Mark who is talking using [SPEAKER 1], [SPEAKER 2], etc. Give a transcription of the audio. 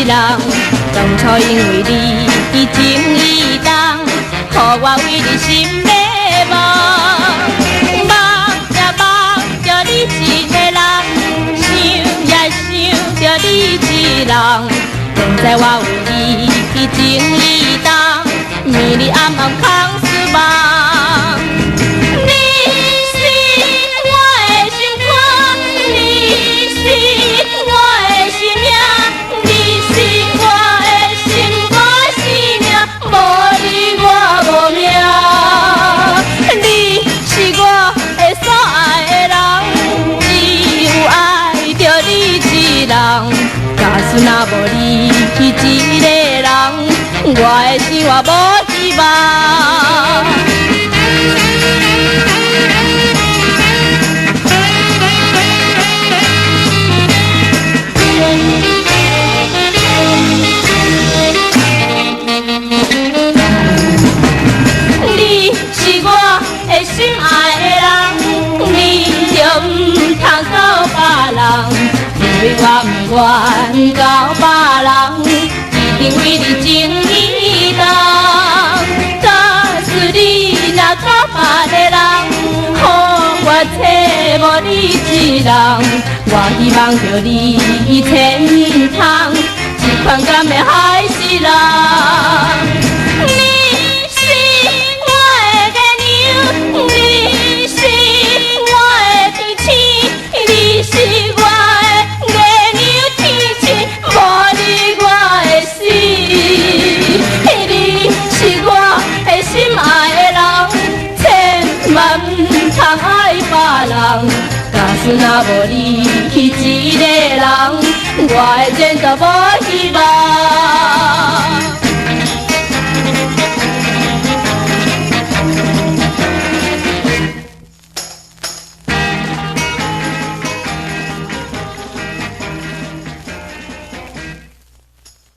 [SPEAKER 1] 人，当初因为你情意重，予我为你心的梦，梦也梦着你一个人，想也想着你一人。现在我有你情意重，暝日暗暗空思梦。你是我的心肝，你是我的生命，你是我的心肝生命，无你我无命。你是我的所爱的人，只有爱着你一人。假使若无你一个人，我的生活无希望。你是我的心爱的人，你就唔通到别人。因为我不愿交别人，一定为你情意重。假使你若交别个人，予我找无你一人。我希望着你千通，一款甘的海是人。你是我的月娘，你是我的天星，你是我假使若无你一个人，我的前途无希望。